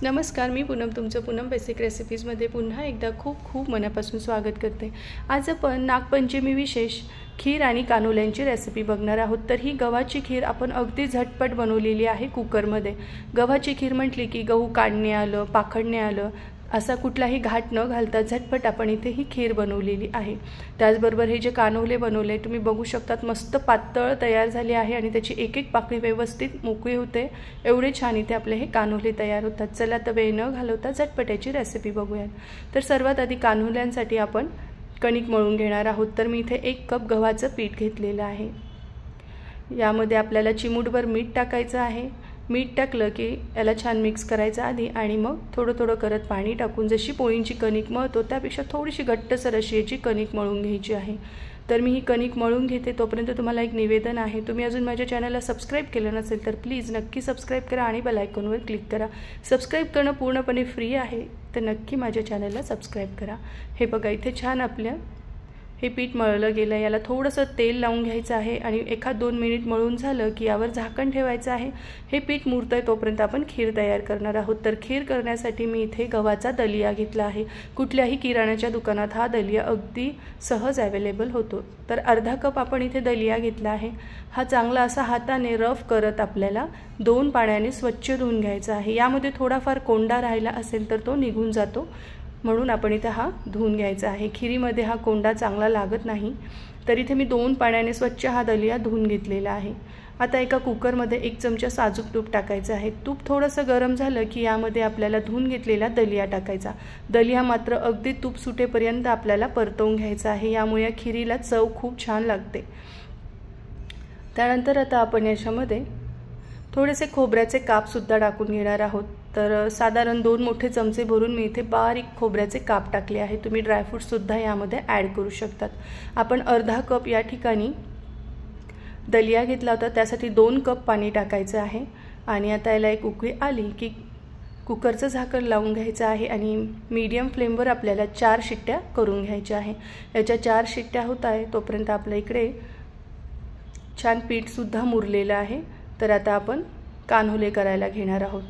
नमस्कार, मी पूनम तुमचं पूनम बेसिक रेसिपीजमध्ये पुन्हा एकदा खूप खूप मनापासून स्वागत करते। आज आपण नागपंचमी विशेष खीर आणि कानोल्यांची रेसिपी बघणार आहोत। तर ही गव्हाची खीर आपण अगदी झटपट बनवलेली आहे कुकरमध्ये। गव्हाची खीर म्हटली की गहू काढणे आलं, पाखडणे आलं, असा कुठलाही घाट न घालता झटपट आपण इथे ही खीर बनवलेली आहे। त्याचबरोबर हे जे कानोले बनवले तुम्ही बघू शकतात, मस्त पातळ तयार झाले आहे आणि त्याची एक एक पाकळी व्यवस्थित मोकळी होते। एवढे छान इथे आपले हे कानोले तयार होतात। चला तर वेळ न घालवता झटपट याची रेसिपी बघूया। तर सर्वात आधी कानोल्यांसाठी आपण कणिक मळून घेणार आहोत। तर मी इथे 1 कप गव्हाचं पीठ घेतलेलं आहे। यामध्ये आपल्याला चिमूटभर मीठ टाकायचं आहे। मीठ टाकलं की याला छान मिक्स करायचं आधी आणि मग थोडं थोडं करत पाणी टाकून जशी पोळींची कणिक मळतो त्यापेक्षा थोडीशी घट्टसर अशी याची कणिक मळून घ्यायची आहे। तर मी ही कणिक मळून घेते। तोपर्यंत तुम्हाला एक निवेदन आहे, तुम्ही अजून माझ्या चॅनलला सबस्क्राइब केलं नसेल तर प्लीज नक्की सबस्क्राइब करा आणि बेल आयकॉनवर क्लिक करा। सबस्क्राइब करणं पूर्णपणे फ्री आहे, तर नक्की माझ्या चॅनलला सबस्क्राइब करा। हे बघा इथे छान आपलं हे पीठ मळलं गेलं। याला थोडंसं तेल लावून घ्यायचं आहे आणि 1-2 मिनिट मळून झालं की यावर झाकण ठेवायचं आहे। हे पीठ मुरतंय तोपर्यंत आपण खीर तयार करणार आहोत। तर खीर करण्यासाठी मी इथे गव्हाचा दलिया घेतला आहे। कुठल्याही किराण्याच्या दुकानात हा दलिया अगदी सहज अवेलेबल होतो। तर अर्धा कप आपण इथे दलिया घेतला आहे। हा चांगला असा हाताने रफ करत आपल्याला 2 पाण्याने स्वच्छ धुवून घ्यायचा आहे। यामध्ये थोडाफार कोंडा राहिला असेल तर तो निघून जातो, म्हणून आपण इथे हा धुवून घ्यायचा आहे। खिरीमध्ये हा कोंडा चांगला लागत नाही। तर इथे मी 2 पाण्याने स्वच्छ हा दलिया धुवून घेतलेला आहे। आता एका कुकरमध्ये 1 चमचा साजूक तूप टाकायचं आहे। तूप थोडंसं गरम झालं की यामध्ये आपल्याला धुवून घेतलेला दलिया टाकायचा। दलिया मात्र अगदी तूप सुटेपर्यंत आपल्याला परतवून घ्यायचा आहे, यामुळे या खिरीला चव खूप छान लागते। त्यानंतर आता आपण याच्यामध्ये थोडेसे खोबऱ्याचे काप सुद्धा टाकून घेणार आहोत। तर साधारण 2 मोठे चमचे भरून मी इथे बारीक खोबऱ्याचे काप टाकले आहे। तुम्ही ड्रायफ्रूट सुद्धा यामध्ये ॲड करू शकतात। आपण अर्धा कप या ठिकाणी दलिया घेतला होता, त्यासाठी 2 कप पाणी टाकायचं आहे आणि आता याला एक उकळी आली की कुकरचं झाकण लावून घ्यायचं आहे आणि मीडियम फ्लेमवर आपल्याला 4 शिट्ट्या करून घ्यायच्या आहे। याच्या 4 शिट्ट्या होत आहे तोपर्यंत आपल्या इकडे छान पीठ सुद्धा मुरलेलं आहे। तर आता आपण कान्होले करायला घेणार आहोत।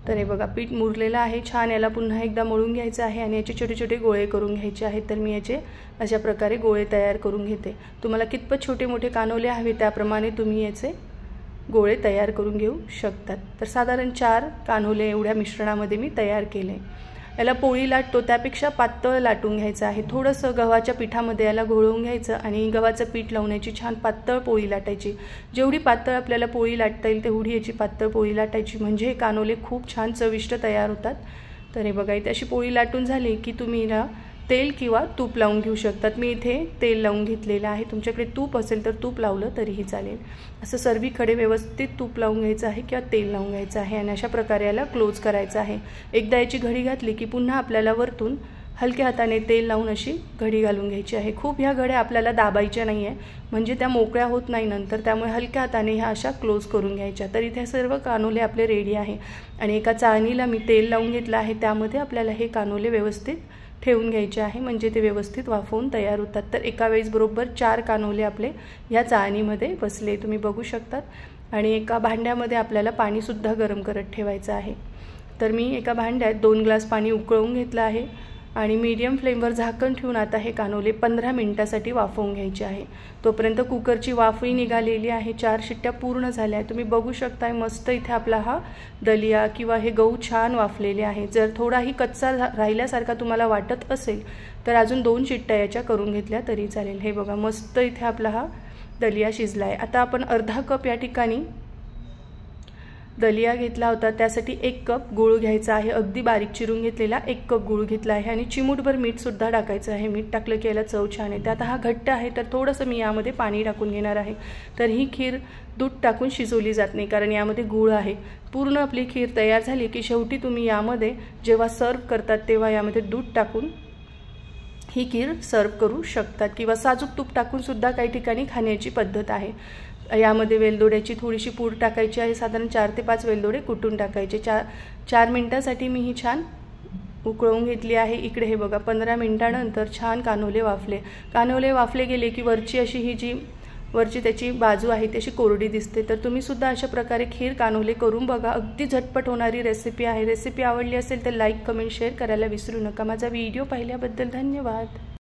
तर हे बघा पीठ मुरलेलं आहे छान। याला पुन्हा एकदा मळून घ्यायचं आहे आणि याचे छोटे छोटे गोळे करून घ्यायचे आहेत। तर मी याचे अशा प्रकारे गोळे तयार करून घेते। तुम्हाला कितपत छोटे मोठे कान्होले हवे त्याप्रमाणे तुम्ही याचे गोळे तयार करून घेऊ शकतात। तर साधारण 4 कान्होले एवढ्या मिश्रणामध्ये मी तयार केले। याला पोळी लाटतो त्यापेक्षा पातळ लाटून घ्यायचं आहे। थोडंसं गव्हाच्या पिठामध्ये याला घोळवून घ्यायचं आणि गव्हाचं पीठ लावण्याची छान पातळ पोळी लाटायची। जेवढी पातळ आपल्याला पोळी लाटता येईल तेवढी याची पातळ पोळी लाटायची, म्हणजे हे कानोले खूप छान चविष्ट तयार होतात। तर हे बघा इथे अशी पोळी लाटून झाली की तुम्ही याला तेल किंवा तूप लावून घेऊ शकतात। मी इथे तेल लावून घेतलेलं आहे, तुमच्याकडे तूप असेल तर तूप लावलं तरीही चालेल। असं सर्वीकडे व्यवस्थित तूप लावून घ्यायचं आहे किंवा तेल लावून घ्यायचं आहे आणि अशा प्रकारे याला क्लोज करायचं आहे। एकदा याची घडी घातली की पुन्हा आपल्याला वरतून हलक्या हाताने तेल लावून अशी घडी घालून घ्यायची आहे। खूप ह्या घड्या आपल्याला दाबायच्या नाही आहे, म्हणजे त्या मोकळ्या होत नाही नंतर, त्यामुळे हलक्या हाताने ह्या अशा क्लोज करून घ्यायच्या। तर इथे सर्व कानोले आपले रेडी आहे आणि एका चाळणीला मी तेल लावून घेतलं आहे, त्यामध्ये आपल्याला हे कानोले व्यवस्थित ठेवून घ्यायचे आहे, म्हणजे ते व्यवस्थित वाफवून तयार होतात। तर एका वेळेस बरोबर 4 कानोले आपले या चाळणीमध्ये बसले तुम्ही बघू शकतात। आणि एका भांड्यामध्ये आपल्याला पाणी सुद्धा गरम करत ठेवायचं आहे। तर मी एका भांड्यात 2 ग्लास पाणी उकळवून घेतलं आहे आणि मीडियम फ्लेमवर झाकण ठेवून आता हे कानोले 15 मिनिटांसाठी वाफवून घ्यायचे आहे। तोपर्यंत कुकरची वाफही निघालेली आहे, 4 शिट्ट्या पूर्ण झाल्या आहेत। तुम्ही बघू शकताय मस्त इथे आपला हा दलिया किंवा हे गहू छान वाफलेले आहे। जर थोडाही कच्चा राहिल्यासारखा तुम्हाला वाटत असेल तर अजून 2 शिट्ट्या याच्या करून घेतल्या तरी चालेल। हे बघा मस्त इथे आपला हा दलिया शिजला आहे। आता आपण अर्धा कप या ठिकाणी दलिया घेतला होता, त्यासाठी 1 कप गूळ घ्यायचा आहे। अगदी बारीक चिरून घेतलेला 1 कप गूळ घेतला आहे आणि चिमूटभर मीठ सुद्धा टाकायचं आहे। मीठ टाकलं की याला चव छान येते। आता हा घट्ट आहे तर थोडंसं मी यामध्ये पाणी टाकून घेणार आहे। तर ही खीर दूध टाकून शिजवली जात नाही, कारण यामध्ये गूळ आहे। पूर्ण आपली खीर तयार झाली की शेवटी तुम्ही यामध्ये जेव्हा सर्व करतात तेव्हा यामध्ये दूध टाकून ही खीर सर्व करू शकतात किंवा साजूक तूप टाकून सुद्धा काही ठिकाणी खाण्याची पद्धत आहे। यामध्ये वेलदोड्याची थोडीशी पूड टाकायची आहे, साधारण 4 ते 5 वेलदोडे कुटून टाकायचे। 4 मिनिटांसाठी मी ही छान उकळवून घेतली आहे। इकडे हे बघा 15 मिनिटांनंतर छान कानोले वाफले गेले की वरची अशी ही जी वरची त्याची बाजू आहे ती अशी कोरडी दिसते। तर तुम्ही सुद्धा अशा प्रकारे खीर कानोले करून बघा, अगदी झटपट होणारी रेसिपी आहे। रेसिपी आवडली असेल तर लाईक, कमेंट, शेअर करायला विसरू नका। माझा व्हिडिओ पाहिल्याबद्दल धन्यवाद।